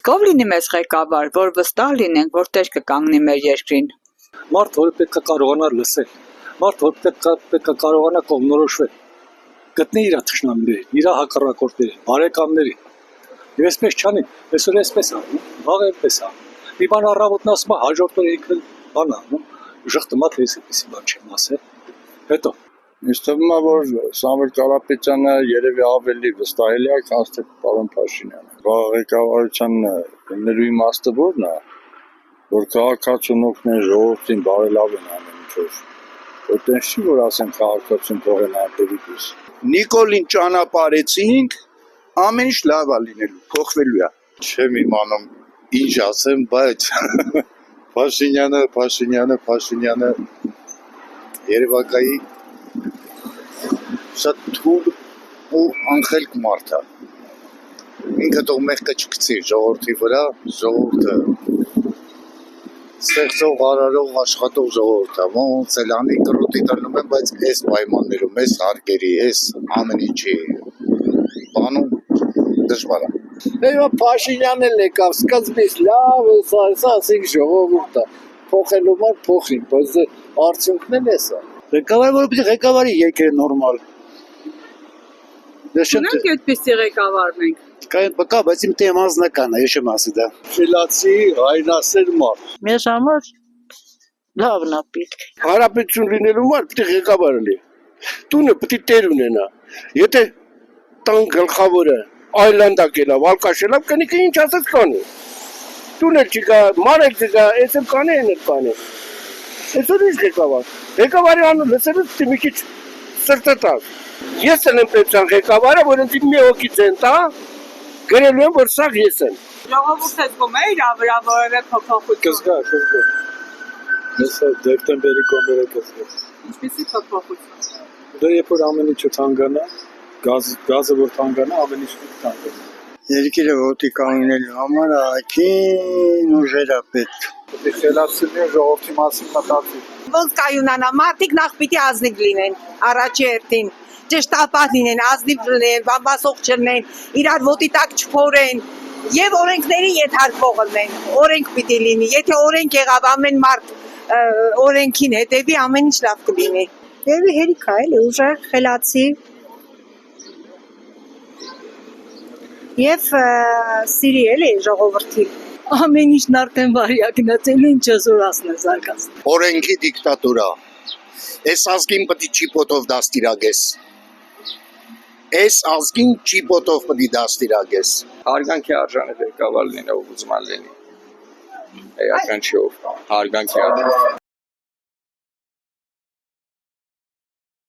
Ով լինի մեզ ղեկավար, որ վստահ լինենք, որ տեր կկանգնի մեր երկրին։ Մարդ, որը պետք է կարողանա լսել, մարդ, որ պետք է կարողանա կողմնորոշվել, գտնի իր թշնամիներին, իր հակառակորդներին, բարեկամներին։ Եվ այսպես չանի, այսօր այսպես անում, վաղ այսպես անում։ Մի բան առավոտն ասում է, հաջորդ օրը ինքը բան անում, ժխտումա թե այսպեսի բան չեմ ասել։ Հետո Ինձ թվում է, որ Սամվել Կարապետյանը երևի ավելի վստահելի է, քան թե պարոն Փաշինյանը։ Ղեկավարության նելու իմաստը ո՞րն է, որ քաղաքացուն օգնեն, ժողովրդին բարելավեն ամեն ինչով։ Այդտենց չի, որ ասեն քաղաքացուն թողեն արտերիկուս։ Նիկոլին ճանապարհեցինք, ամեն ինչ լավ է լինելու, փոխվելու է։ Չեմ իմանում ինչ ասեմ, բայց Փաշինյանը Երևակայի շատ թույլ ու անխելք մարդ է։ Ինքը թող մեղքը չգցի ժողովրդի վրա, ժողովուրդը ստեղծող, արարող, աշխատող ժողովուրդ է, ոնց էլ անի կրոտի տրնում են, բայց այս պայմաններում, այս հարկերի, այս ամեն ինչի բանում դժվար է։ Այո, Փաշինյանն էլ եկավ, սկզբից լավ է, ասենք ժողովուրդը փոխելու մար փոխին, բայց արդյունքն էլ էսա։ Ղեկավարը, որ պիտի ղեկավարի երկրը նորմալ։ Ունենք այդպիսի ղեկավար մենք։ Կա, բայց իմ թեմ անձնական է, ես չեմ ասի դա։ Խելացի, հայրենասեր մարդ։ Մեզ համար լավն է պետք։ Հարաբերություն լինելու մար պիտի ղեկավարը լինի։ Տունը պիտի տեր ունենա։ Եթե տան գլխավորը այլանդակ ելավ, ալկաշելավ, կնիկը ինչ ասած կանի։ Տուն էլ չկա, ման էլ չկա, ես էլ կանի, են էլ կանի։ Այսօր ինչ ղեկավար։ Ղեկավարի անուն լսելուց պիտի մի քիչ սրտը տաս։ Ես էլ եմ պետքան ղեկավարը, որ ինձ մի հոգի ցեն տա, գրելու եմ, որ սաղ ես եմ։ Ժողովուրդը զգում է իր վրա որևէ փոփոխություն։ կզգա։ Հեսա դեկտեմբերի կողմերը կզգա։ Ինչպիսի փոփոխություն։ Դա երբ որ ամեն ինչը թանկանա, գազը որ թանկանա, ամեն ինչը թանկանա։ Երկիրը ոտի կանգնելու համար ակին ուժեր է պետք։ Պետք է խելացնի ժողովրդի մասին մտածի։ Ոնց կայունանա, մարդիկ նախ պիտի ազնիվ լինեն, առաջի հերթին, ճշտապահ լինեն, ազնիվ լինեն, բամբասող չլինեն, իրար ոտի տակ չփորեն եւ օրենքների ենթարկվող լինեն, օրենք պիտի լինի, եթե օրենք եղավ ամեն մարդ օրենքին հետևի, ամեն ինչ լավ կլինի։ Եվ հերիք է, էլի ուժեղ, խելացի եւ սիրի էլի ժողովրդին։ Ամեն ինչն արդեն վարյակնացել ինչ զորացն է զարգացել։ Օրենքի դիկտատուրա։ Այս ազգին պիտի ճիպոտով դաստիարակես։ Այս ազգին ճիպոտով պիտի դաստիարակես։ Հարգանքի արժան է ղեկավար լինի, ով ուզում է լինի։ Էական չի ով։ Հարգանքի արժան։